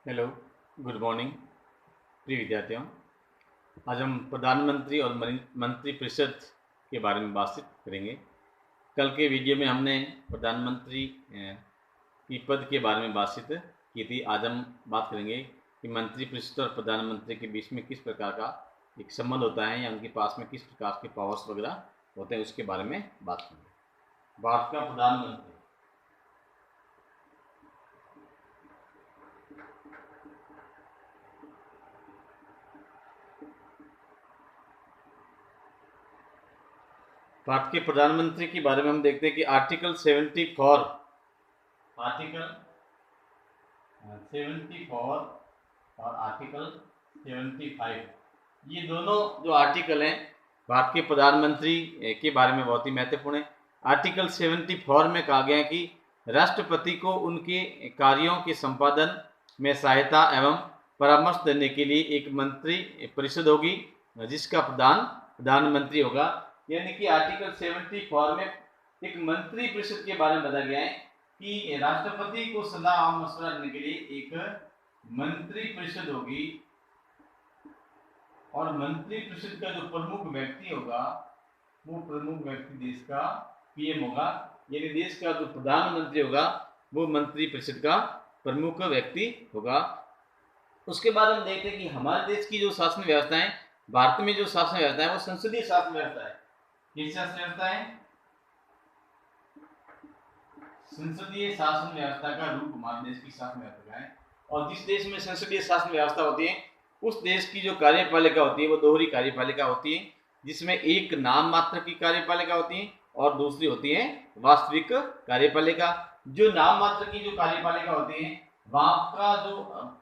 Hello, good morning प्रिय विद्यार्थियों। आज हम प्रधानमंत्री और मंत्रिपरिषद के बारे में बातचीत करेंगे। कल के वीडियो में हमने प्रधानमंत्री की पद के बारे में बातचीत की थी। आज हम बात करेंगे कि मंत्रिपरिषद और प्रधानमंत्री के बीच में किस प्रकार का एक संबंध होता है या उनके पास में किस प्रकार के पावर्स वगैरह होते हैं, उसके बारे में बात करेंगे। भारत का प्रधानमंत्री भारत के प्रधानमंत्री के बारे में हम देखते हैं कि आर्टिकल 74 और आर्टिकल 75, ये दोनों जो आर्टिकल हैं भारत के प्रधानमंत्री के बारे में बहुत ही महत्वपूर्ण है। आर्टिकल 74 में कहा गया है कि राष्ट्रपति को उनके कार्यों के संपादन में सहायता एवं परामर्श देने के लिए एक मंत्री परिषद होगी जिसका प्रधानमंत्री होगा। यानी कि आर्टिकल 74 में एक मंत्री परिषद के बारे में बताया गया है कि राष्ट्रपति को सलाह और मशवरा देने के लिए एक मंत्री परिषद होगी और मंत्री परिषद का जो प्रमुख व्यक्ति होगा वो प्रमुख व्यक्ति देश का पीएम होगा। यानी देश का जो प्रधानमंत्री होगा वो मंत्री परिषद का प्रमुख व्यक्ति होगा। उसके बाद हम देखते हैं कि हमारे देश की जो शासन व्यवस्था है, भारत में जो शासन व्यवस्था है वो संसदीय शासन व्यवस्था है। किस शासन व्यवस्था है? संसदीय शासन व्यवस्था का रूप हमारे देश की शासन व्यवस्था है। और जिस देश में संसदीय शासन व्यवस्था होती है उस देश की जो कार्यपालिका होती है वो दोहरी कार्यपालिका होती है, जिसमें एक नाम मात्र की कार्यपालिका होती है और दूसरी होती है वास्तविक कार्यपालिका। जो नाम मात्र की जो कार्यपालिका होती है वहां का जो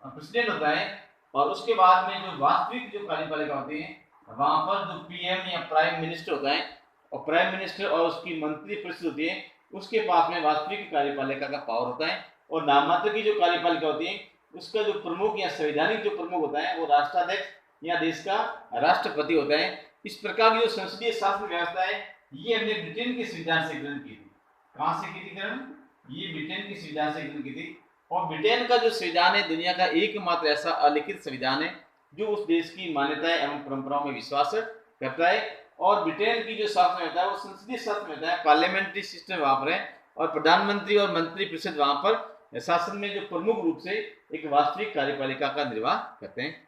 प्रेसिडेंट होता है और उसके बाद में जो वास्तविक जो कार्यपालिका होती है वहां पर जो पीएम या प्राइम मिनिस्टर होता है और प्राइम मिनिस्टर और उसकी मंत्री परिषद होती है उसके पास में वास्तविक कार्यपालिका का पावर होता है। और नाम मात्र की जो कार्यपालिका होती है उसका जो प्रमुख या संवैधानिक जो प्रमुख होता है वो राष्ट्राध्यक्ष या देश का राष्ट्रपति होता है। इस प्रकार की जो संसदीय शासन व्यवस्था है ये हमने ब्रिटेन के संविधान से ग्रहण की थी। कहां से की थी ग्रहण? ये ब्रिटेन के संविधान से ग्रहण की थी। और ब्रिटेन का जो संविधान है दुनिया का एकमात्र ऐसा अलिखित संविधान है जो उस देश की मान्यताएं एवं परंपराओं में विश्वास करता है। और ब्रिटेन की जो शासन व्यवस्था है वो संसदीय शासन व्यवस्था है, पार्लियामेंट्री सिस्टम वहां पर है और प्रधानमंत्री और मंत्री परिषद वहां पर शासन में जो प्रमुख रूप से एक वास्तविक कार्यपालिका का निर्वाह करते हैं।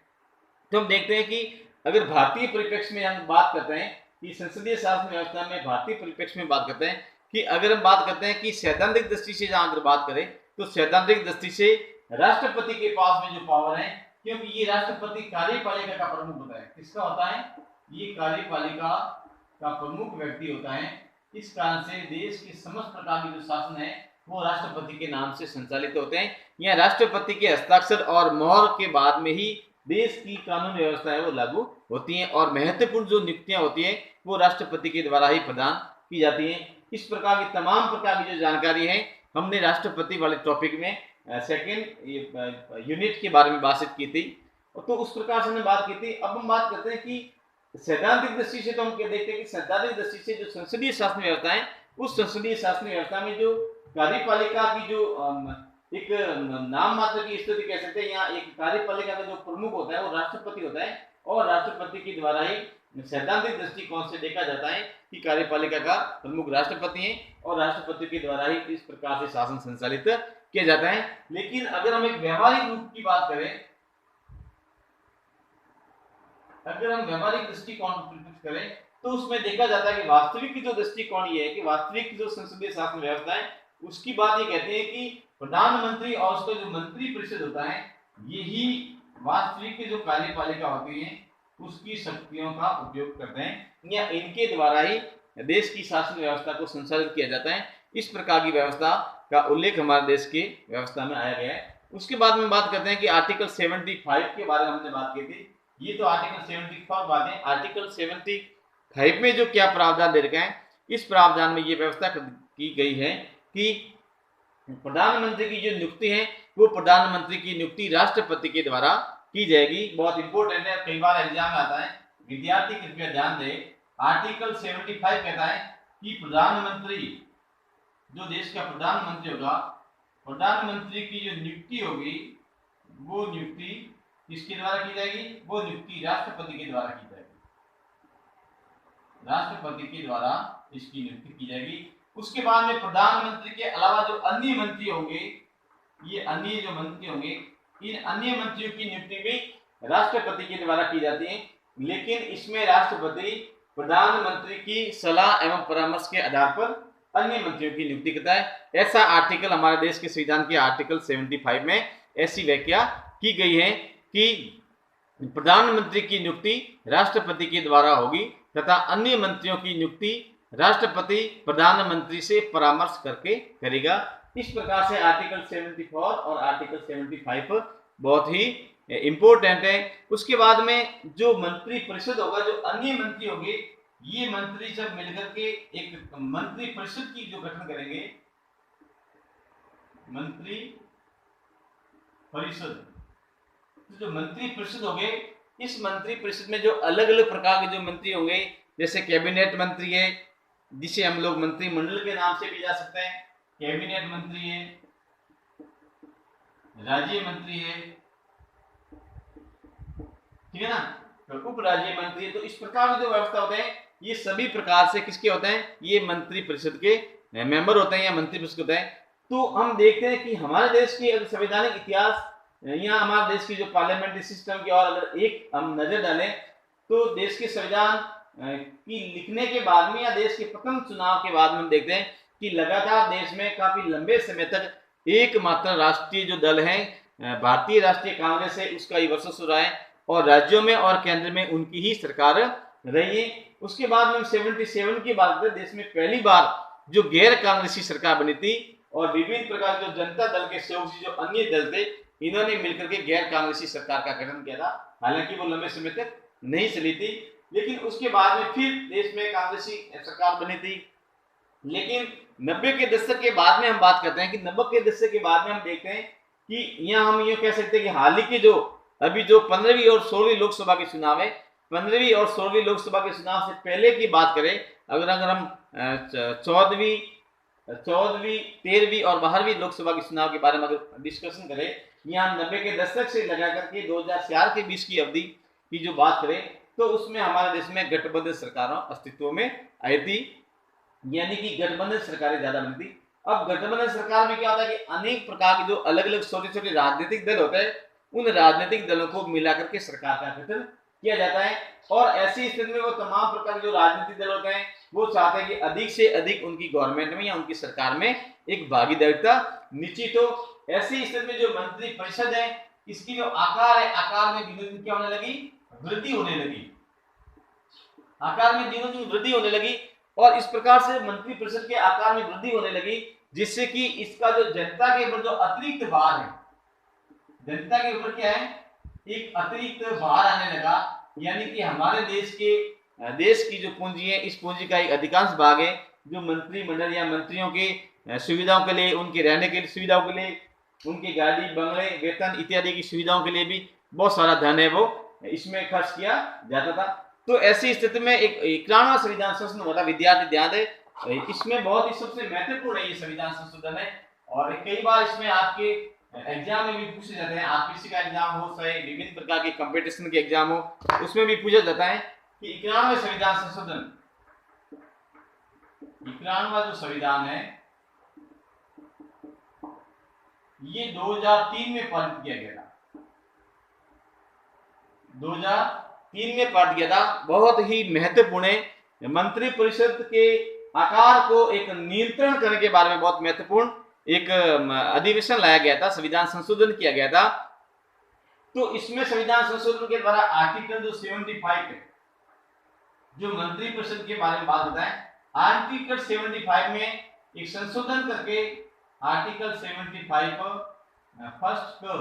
तो हम देखते हैं कि अगर भारतीय परिप्रेक्ष्य में हम बात करते हैं कि संसदीय शासन व्यवस्था में भारतीय परिप्रेक्ष्य में बात करते हैं कि अगर हम बात करते हैं कि सैद्धांतिक दृष्टि से जहां अगर बात करें तो सैद्धांतिक दृष्टि से राष्ट्रपति के पास में जो पावर है, क्योंकि ये राष्ट्रपति कार्यपालिका का प्रमुख होता है। किसका होता है? ये कार्यपालिका का प्रमुख व्यक्ति होता है। इस कारण से देश के समस्त प्रकार के जो शासन है वो राष्ट्रपति के नाम से संचालित होते हैं। यह राष्ट्रपति के हस्ताक्षर और मोहर के बाद में ही देश की कानून व्यवस्था है वो लागू होती है और महत्वपूर्ण जो नियुक्तियां होती है वो राष्ट्रपति के द्वारा ही प्रदान की जाती हैं। इस प्रकार की तमाम प्रकार की जो जानकारी है हमने राष्ट्रपति वाले टॉपिक में सेकेंड यूनिट के बारे में बातचीत की थी। तो उस प्रकार से हमने बात की थी। अब हम बात करते हैं कि सैद्धांतिक दृष्टि से तो हम देखते हैं कि सैद्धांतिक दृष्टि से जो संसदीय शासन व्यवस्था है उस संसदीय शासन व्यवस्था में जो कार्यपालिका की जो एक नाम मात्र की स्थिति कह सकते हैं, यहाँ एक कार्यपालिका का जो प्रमुख होता है वो राष्ट्रपति होता है और राष्ट्रपति के द्वारा ही सैद्धांतिक दृष्टिकोण से देखा जाता है कि कार्यपालिका का प्रमुख राष्ट्रपति है और राष्ट्रपति के द्वारा ही इस प्रकार से शासन संचालित किया जाता है। लेकिन अगर हम एक व्यवहारिक रूप की बात करें, अगर हम व्यवहारिक दृष्टिकोण करें तो उसमें देखा जाता है कि वास्तविक जो दृष्टिकोण ये है कि वास्तविक जो संसदीय शासन व्यवस्था है उसकी बात ये कहते हैं कि प्रधानमंत्री और उसका जो मंत्री परिषद होता है यही वास्तविक जो कार्यपालिका होती है उसकी शक्तियों का उपयोग करते हैं या इनके द्वारा ही देश की शासन व्यवस्था को संचालित किया जाता है। इस प्रकार की व्यवस्था का उल्लेख हमारे देश की व्यवस्था में आया गया है। उसके बाद में बात करते हैं कि आर्टिकल 75 के बारे में हमने बात की थी। ये तो आर्टिकल 74 बात है। आर्टिकल 75 में जो क्या प्रावधान दे रखा है, इस प्रावधान में ये व्यवस्था की गई है कि प्रधानमंत्री की जो नियुक्ति है वो प्रधानमंत्री की नियुक्ति राष्ट्रपति के द्वारा की जाएगी। बहुत इंपॉर्टेंट है, कई बार एग्जाम में आता है, विद्यार्थी कृपया ध्यान दें। आर्टिकल 75 कहता है कि प्रधानमंत्री, जो देश का प्रधानमंत्री होगा, प्रधानमंत्री की जो नियुक्ति होगी वो नियुक्ति किसके द्वारा की जाएगी? वो नियुक्ति राष्ट्रपति के द्वारा की जाएगी, राष्ट्रपति के द्वारा इसकी नियुक्ति की जाएगी। उसके बाद में प्रधानमंत्री के अलावा जो अन्य मंत्री होंगे, ये अन्य जो मंत्री होंगे, इन अन्य मंत्रियों की नियुक्ति भी राष्ट्रपति के द्वारा की जाती है, लेकिन इसमें राष्ट्रपति प्रधानमंत्री की सलाह एवं परामर्श के आधार पर अन्य मंत्रियों की नियुक्ति करता है। ऐसा आर्टिकल हमारे देश के संविधान के आर्टिकल 75 में ऐसी व्याख्या की गई है कि प्रधानमंत्री की नियुक्ति राष्ट्रपति के द्वारा होगी तथा अन्य मंत्रियों की नियुक्ति राष्ट्रपति प्रधानमंत्री से परामर्श करके करेगा। इस प्रकार से आर्टिकल 74 और आर्टिकल 75 बहुत ही इंपॉर्टेंट है। उसके बाद में जो मंत्री परिषद होगा, जो अन्य मंत्री होंगे, ये मंत्री जब मिलकर के एक मंत्री परिषद की जो गठन करेंगे, मंत्री परिषद, जो मंत्री परिषद होंगे, इस मंत्री परिषद में जो अलग अलग प्रकार के जो मंत्री होंगे, जैसे कैबिनेट मंत्री है, जिसे हम लोग मंत्रिमंडल के नाम से भी जा सकते हैं, कैबिनेट मंत्री है, राज्य मंत्री है, ठीक है ना, तो उप राज्य मंत्री है। तो इस प्रकार की जो व्यवस्था होते हैं, ये सभी प्रकार से किसके होते हैं? ये मंत्री परिषद के मेंबर होते हैं या मंत्री परिषद होते हैं। तो हम देखते हैं कि हमारे देश की अगर संवैधानिक इतिहास या हमारे देश की जो पार्लियामेंट्री सिस्टम की और अगर एक हम नजर डालें तो देश के संविधान की लिखने के बाद में या देश के प्रथम चुनाव के बाद में हम देखते हैं कि लगातार देश में काफी लंबे समय तक एकमात्र राष्ट्रीय जो दल है भारतीय राष्ट्रीय कांग्रेस है, उसका ही वर्चस्व रहा है और राज्यों में और केंद्र में उनकी ही सरकार रही है। उसके बाद में 77 की बात करें, देश में पहली बार जो गैर कांग्रेसी सरकार बनी थी और विभिन्न प्रकार के जनता दल के सहयोग से जो अन्य दल थे, इन्होंने मिलकर के गैर कांग्रेसी सरकार का गठन किया था। हालांकि वो लंबे समय तक नहीं चली थी, लेकिन उसके बाद में फिर देश में कांग्रेसी सरकार बनी थी। लेकिन 90 के दशक के बाद में हम बात करते हैं कि 90 के दशक के बाद में हम देखते हैं कि यहाँ हम ये कह सकते हैं कि हाल ही के जो अभी जो 15वीं और 16वीं लोकसभा के चुनाव है, 15वीं और 16वीं लोकसभा के चुनाव से पहले की बात करें, अगर हम 14वीं, 13वीं और 12वीं लोकसभा के चुनाव के बारे में अगर डिस्कशन करें, यहाँ 90 के दशक से लगा करके 2004 के बीच की अवधि की जो बात करें तो उसमें हमारे देश में गठबंधन सरकारों अस्तित्व में आई थी, यानी कि गठबंधन सरकारें ज्यादा बनी थी। अब गठबंधन सरकार में क्या होता है कि अनेक प्रकार के जो अलग अलग छोटे छोटे राजनीतिक दल होते हैं, उन राजनीतिक दलों को मिलाकर के सरकार का गठन किया जाता है और ऐसी स्थिति में वो तमाम प्रकार के जो राजनीतिक दल होते हैं वो चाहते हैं कि अधिक से अधिक उनकी गवर्नमेंट में या उनकी सरकार में एक भागीदारिता निश्चित हो। ऐसी स्थिति में जो मंत्री परिषद है, इसकी जो आकार है, आकार में दिनों दिन क्या होने लगी? वृद्धि होने लगी, आकार में दिनों दिन वृद्धि होने लगी और इस प्रकार से मंत्री परिषद के आकार में वृद्धि होने लगी, जिससे कि इसका जो जनता के ऊपर जो अतिरिक्त भार है, जनता के ऊपर क्या है, एक अतिरिक्त भार आने लगा। यानी कि हमारे देश की जो पूंजी है, इस पूंजी का एक अधिकांश भाग है जो मंत्रिमंडल या मंत्रियों के सुविधाओं के लिए, उनके रहने के सुविधाओं के लिए, उनकी गाड़ी, बंगले, वेतन इत्यादि की सुविधाओं के लिए भी बहुत सारा धन है वो इसमें खर्च किया जाता था। तो ऐसी स्थिति में एक 91वां संविधान संशोधन हुआ था, विद्यार्थी ध्यान दे, इसमें बहुत ही सबसे महत्वपूर्ण है ये संविधान संशोधन है और कई बार इसमें आपके एग्जाम में भी पूछे जाते हैं, आरपीसी का एग्जाम हो, चाहे विभिन्न प्रकार के कंपटीशन के एग्जाम हो, उसमें भी पूछा जाता है कि 91वां संविधान संशोधन, 91वां जो संविधान है ये 2003 में पारित किया गया था, 2003 में पारित किया था। बहुत ही महत्वपूर्ण है। मंत्री परिषद के आकार को एक नियंत्रण करने के बारे में बहुत महत्वपूर्ण एक अधिवेशन लाया गया था, संविधान संशोधन किया गया था। तो इसमें संविधान संशोधन के द्वारा आर्टिकल जो 75 है, जो मंत्री परिषद के बारे में बात होता है, आर्टिकल 75 में एक संशोधन करके आर्टिकल 75 फर्स्ट को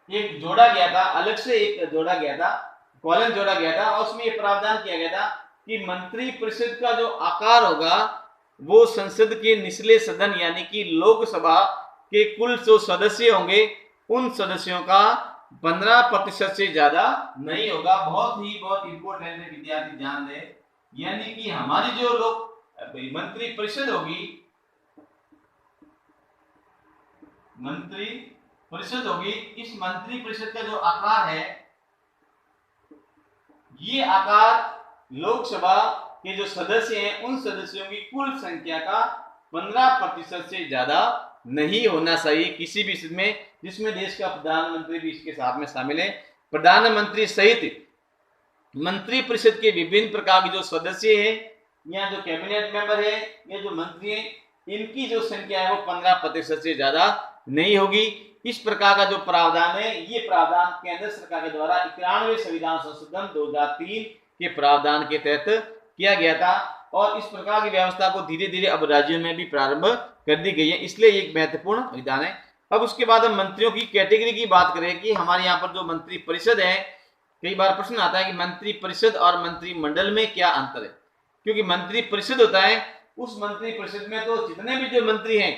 एक जोड़ा गया था, अलग से एक जोड़ा गया था, कॉलम जोड़ा गया था और उसमें यह प्रावधान किया गया था कि मंत्री परिषद का जो आकार होगा वो संसद के निचले सदन यानी कि लोकसभा के कुल जो सदस्य होंगे उन सदस्यों का 15% से ज्यादा नहीं होगा। बहुत इंपॉर्टेंट है, विद्यार्थी ध्यान दें। यानी कि हमारी जो लोग मंत्री परिषद होगी, मंत्री परिषद होगी, इस मंत्री परिषद का जो आकार है, ये आकार लोकसभा के जो सदस्य हैं उन सदस्यों की कुल संख्या का 15% से ज्यादा नहीं होना चाहिए किसी भी स्थिति में, जिसमें देश का प्रधानमंत्री भी इसके साथ में शामिल है। प्रधानमंत्री सहित मंत्री परिषद के विभिन्न प्रकार के जो सदस्य हैं या जो कैबिनेट मेंबर है या जो मंत्री हैं, इनकी जो संख्या है वो 15% से ज्यादा नहीं होगी। इस प्रकार का जो प्रावधान है, ये प्रावधान केंद्र सरकार के द्वारा 91वें संविधान संशोधन 2003 के प्रावधान के तहत किया गया था और इस प्रकार की व्यवस्था को धीरे धीरे अब राज्यों में भी प्रारंभ कर दी गई है, इसलिए एक महत्वपूर्ण विधान है। अब उसके बाद हम मंत्रियों की कैटेगरी की बात करें कि हमारे यहाँ पर जो मंत्री परिषद है, कई बार प्रश्न आता है कि मंत्री परिषद और मंत्रिमंडल में क्या अंतर है, क्योंकि मंत्री परिषद होता है, उस मंत्री परिषद में तो जितने भी जो मंत्री हैं,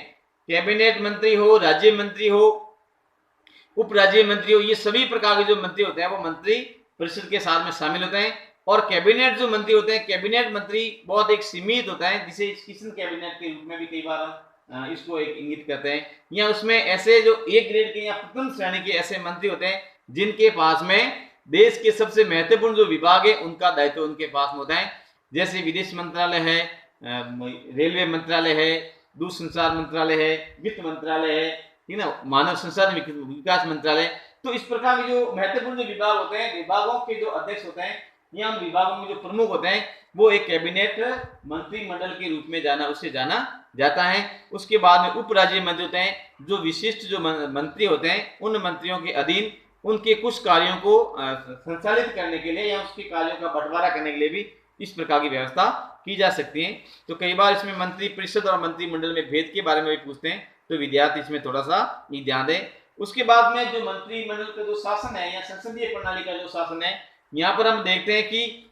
कैबिनेट मंत्री हो, राज्य मंत्री हो, उप राज्य मंत्री हो, ये सभी प्रकार के जो मंत्री होते हैं वो मंत्री परिषद के साथ में शामिल होते हैं। और कैबिनेट जो मंत्री होते हैं, कैबिनेट मंत्री बहुत एक सीमित होता है, जिसे किशन कैबिनेट के रूप में भी कई बार इसको एक इंगित करते हैं, या उसमें ऐसे जो एक ग्रेड के या प्रथम श्रेणी के ऐसे मंत्री होते हैं जिनके पास में देश के सबसे महत्वपूर्ण जो विभाग है उनका दायित्व उनके पास में होता है, जैसे विदेश मंत्रालय है, रेलवे मंत्रालय है, दूरसंचार मंत्रालय है, वित्त मंत्रालय है, ठीक ना, मानव संसाधन विकास मंत्रालय। तो इस प्रकार के जो महत्वपूर्ण जो विभाग होते हैं, विभागों के जो अध्यक्ष होते हैं या उन विभागों में जो प्रमुख होते हैं, वो एक कैबिनेट मंत्रिमंडल के रूप में उसे जाना जाता है। उसके बाद में उप राज्य मंत्री होते हैं, जो विशिष्ट जो मंत्री होते हैं, उन मंत्रियों के अधीन उनके कुछ कार्यों को संचालित करने के लिए या उसके कार्यों का बंटवारा करने के लिए भी इस प्रकार की व्यवस्था की जा सकती है। तो कई बार इसमें मंत्री परिषद और मंत्रिमंडल में भेद के बारे में भी पूछते हैं, तो विद्यार्थी इसमें थोड़ा सा ध्यान दें। उसके बाद में जो मंत्रिमंडल का जो शासन है या संसदीय प्रणाली का जो शासन है, यहाँ पर हम देखते हैं कि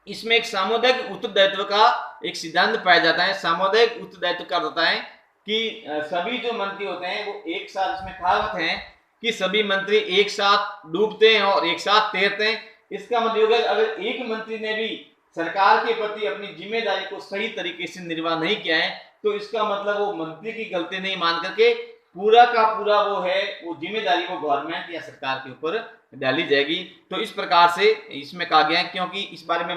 इसमें एक सामुदायिक उत्तरदायित्व का एक सिद्धांत पाया जाता है। सामुदायिक उत्तरदायित्व का होता है कि सभी जो मंत्री होते हैं वो एक साथ, इसमें कहावत है कि सभी मंत्री एक साथ डूबते हैं और एक साथ तैरते हैं। इसका मतलब है अगर एक मंत्री ने भी सरकार के प्रति अपनी जिम्मेदारी को सही तरीके से निर्वाह नहीं किया है, तो इसका मतलब वो मंत्री की गलती नहीं मान करके पूरा का पूरा वो है वो जिम्मेदारी वो गवर्नमेंट या सरकार के ऊपर डाली जाएगी। तो इस प्रकार से इसमें कहा गया है, क्योंकि इस बारे में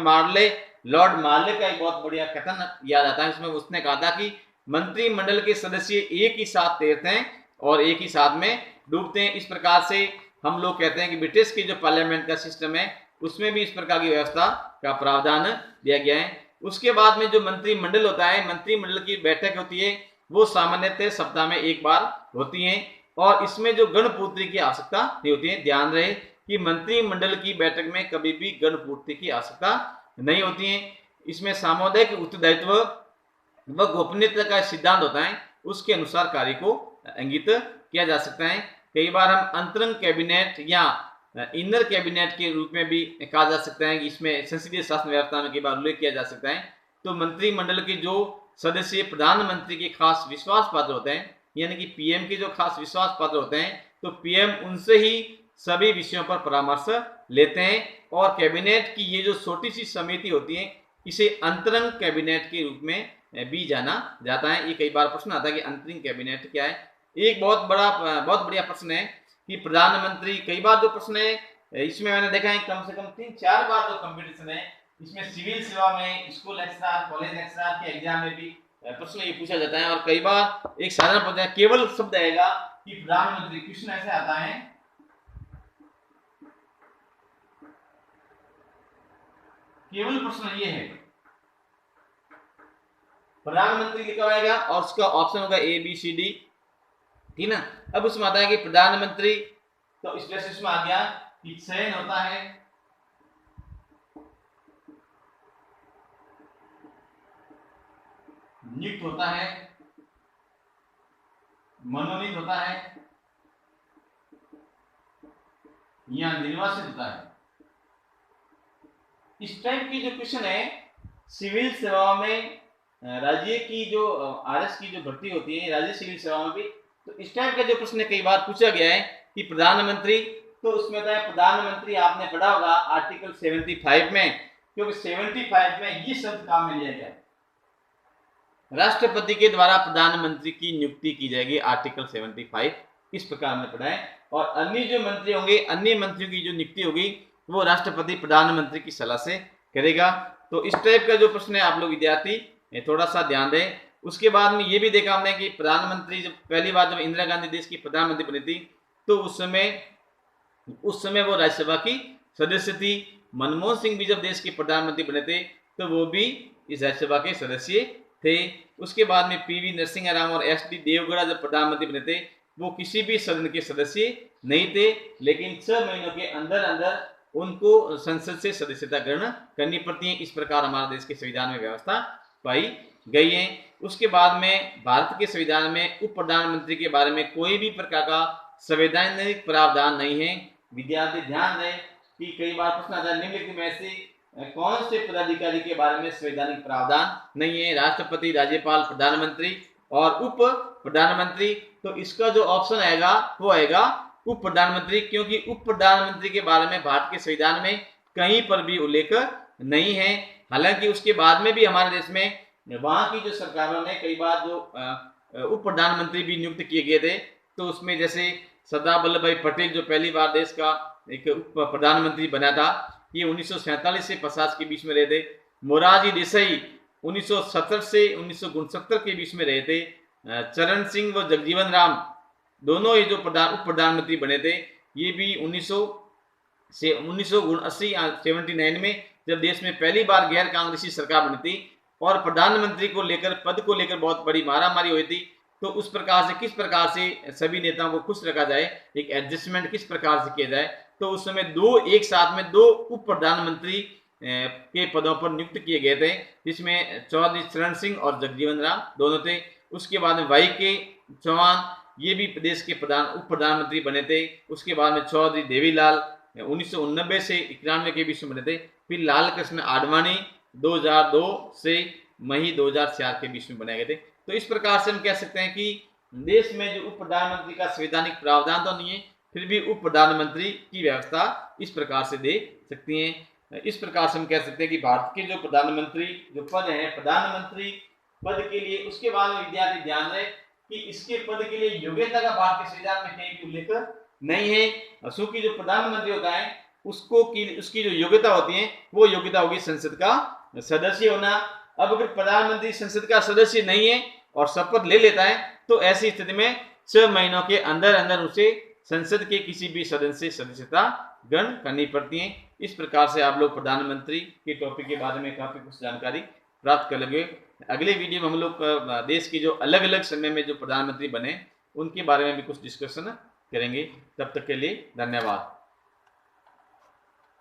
लॉर्ड मार्ले का एक बहुत बढ़िया कथन याद आता है। इसमें उसने कहा था कि मंत्रिमंडल के सदस्य एक ही साथ तैरते हैं और एक ही साथ में डूबते हैं। इस प्रकार से हम लोग कहते हैं कि ब्रिटिश की जो पार्लियामेंट का सिस्टम है उसमें भी इस प्रकार की व्यवस्था का प्रावधान दिया गया है। उसके बाद में जो मंत्रिमंडल होता है, मंत्रिमंडल की बैठक होती है, वो सामान्यतः सप्ताह में एक बार होती है और इसमें जो गणपूर्ति की आवश्यकता नहीं होती है। ध्यान रहे कि मंत्रिमंडल की बैठक में कभी भी गणपूर्ति की आवश्यकता नहीं होती है। इसमें सामुदायिक उत्तरदायित्व व गोपनीयता का सिद्धांत होता है, उसके अनुसार कार्य को इंगित किया जा सकता है। कई बार हम अंतरंग कैबिनेट या इनर कैबिनेट के रूप में भी कहा जा सकता है कि इसमें संसदीय शासन व्यवस्था में कई बार उल्लेख किया जा सकता है। तो मंत्रिमंडल के जो सदस्य प्रधानमंत्री के खास विश्वास पात्र होते हैं, यानी कि पीएम के जो खास विश्वास पात्र होते हैं, तो पीएम उनसे ही सभी विषयों पर परामर्श लेते हैं और कैबिनेट की ये जो छोटी सी समिति होती है इसे अंतरंग कैबिनेट के रूप में भी जाना जाता है। ये कई बार प्रश्न आता है कि अंतरिंग कैबिनेट क्या है। एक बहुत बढ़िया प्रश्न है कि प्रधानमंत्री, कई बार जो प्रश्न है इसमें मैंने देखा है कम से कम 3-4 बार जो कंपटीशन है इसमें सिविल सेवा में, स्कूल लेक्चरर, कॉलेज लेक्चरर के एग्जाम में भी प्रश्न ये पूछा जाता है। और कई बार एक साधारण प्रश्न केवल शब्द आएगा कि प्रधानमंत्री, क्वेश्चन ऐसे आता है केवल प्रश्न ये है प्रधानमंत्री लिखा आएगा और उसका ऑप्शन होगा ABCD, ठीक ना। अब उसमें आता है कि प्रधानमंत्री, तो इस वजह से इसमें आ गया कि चयन होता है, नियुक्त होता है, मनोनीत होता है या निर्वाचित होता है। इस टाइप की जो क्वेश्चन है सिविल सेवा में, राज्य की जो RS की जो भर्ती होती है राज्य सिविल सेवा में भी, तो इस टाइप का जो प्रश्न कई बार पूछा गया है कि प्रधानमंत्री, तो उसमें होता है प्रधानमंत्री, आपने पढ़ा होगा आर्टिकल 75 में, क्योंकि 75 में ये शब्द काम में लिया गया, राष्ट्रपति के द्वारा प्रधानमंत्री की नियुक्ति की जाएगी, आर्टिकल 75 इस प्रकार हमने पढ़ा है। और अन्य जो मंत्री होंगे, अन्य मंत्रियों की जो नियुक्ति होगी वो राष्ट्रपति प्रधानमंत्री की सलाह से करेगा। तो इस टाइप का जो प्रश्न है आप लोग विद्यार्थी थोड़ा सा ध्यान दें। उसके बाद में ये भी देखा हमने कि प्रधानमंत्री जब पहली बार जब इंदिरा गांधी देश की प्रधानमंत्री बनी थी तो उस समय वो राज्यसभा की सदस्य थी। मनमोहन सिंह भी जब देश के प्रधानमंत्री बने थे तो वो भी इस राज्यसभा के सदस्य थे। उसके बाद में पीवी नरसिंह राव और एस.डी. देवगौड़ा जब प्रधानमंत्री बने थे वो किसी भी सदन के सदस्य नहीं थे, लेकिन 6 महीनों के अंदर अंदर उनको संसद से सदस्यता ग्रहण करनी पड़ती है। इस प्रकार हमारे देश के संविधान में व्यवस्था पाई गई है। उसके बाद में भारत के संविधान में उप प्रधानमंत्री के बारे में कोई भी प्रकार का संवैधानिक प्रावधान नहीं है। विद्यार्थी ध्यान दें कि कई बार प्रश्न आता है निम्नलिखित में से कौन से पदाधिकारी के बारे में संवैधानिक प्रावधान नहीं है? राष्ट्रपति, राज्यपाल, प्रधानमंत्री और उप प्रधानमंत्री। तो इसका जो ऑप्शन आएगा वो आएगा उप प्रधानमंत्री, क्योंकि उप प्रधानमंत्री के बारे में भारत के संविधान में कहीं पर भी उल्लेख नहीं है। हालांकि उसके बाद में भी हमारे देश में वहां की जो सरकारों ने कई बार जो उप प्रधानमंत्री भी नियुक्त किए गए थे, तो उसमें जैसे सरदार वल्लभ भाई पटेल जो पहली बार देश का एक उप प्रधानमंत्री बना था, ये 1947 से 50 के बीच में रहे थे। मोरारजी देसाई 1970 से 1969 के बीच में रहे थे। चरण सिंह व जगजीवन राम दोनों ये जो उप प्रधानमंत्री बने थे ये भी 1979 में जब देश में पहली बार गैर कांग्रेसी सरकार बनी थी और प्रधानमंत्री को लेकर पद को लेकर बहुत बड़ी मारामारी हुई थी, तो उस प्रकार से किस प्रकार से सभी नेताओं को खुश रखा जाए, एक एडजस्टमेंट किस प्रकार से किया जाए, तो उस समय एक साथ में दो उप प्रधानमंत्री के पदों पर नियुक्त किए गए थे, जिसमें चौधरी चरण सिंह और जगजीवन राम दोनों थे। उसके बाद में वाई के चौहान ये भी प्रदेश के उप प्रधानमंत्री बने थे। उसके बाद में चौधरी देवीलाल 1989 से 91 के बीच में बने थे। फिर लाल कृष्ण आडवाणी 2002 से मई 2004 के बीच में बनाए गए थे। तो इस प्रकार से हम कह सकते हैं कि देश में जो उप प्रधानमंत्री का संवैधानिक प्रावधान तो नहीं है, फिर भी उप प्रधानमंत्री की व्यवस्था इस प्रकार से दे सकती है। इस प्रकार से हम कह सकते हैं कि भारत के जो प्रधानमंत्री जो पद है, प्रधानमंत्री पद के लिए, उसके बाद में विद्यार्थी ध्यान रहे कि इसके पद के लिए योग्यता का भारत के संविधान में कहीं भी उल्लेख नहीं है। क्योंकि जो प्रधानमंत्री होता है उसकी जो योग्यता होती है वो योग्यता होगी संसद का सदस्य होना। अब अगर प्रधानमंत्री संसद का सदस्य नहीं है और शपथ ले लेता है तो ऐसी स्थिति में 6 महीनों के अंदर अंदर उसे संसद के किसी भी सदन से सदस्यता ग्रहण करनी पड़ती है। इस प्रकार से आप लोग प्रधानमंत्री के टॉपिक के बारे में काफी कुछ जानकारी प्राप्त कर लेंगे। अगले वीडियो में हम लोग देश की जो अलग अलग समय में जो प्रधानमंत्री बने उनके बारे में भी कुछ डिस्कशन करेंगे। तब तक के लिए धन्यवाद।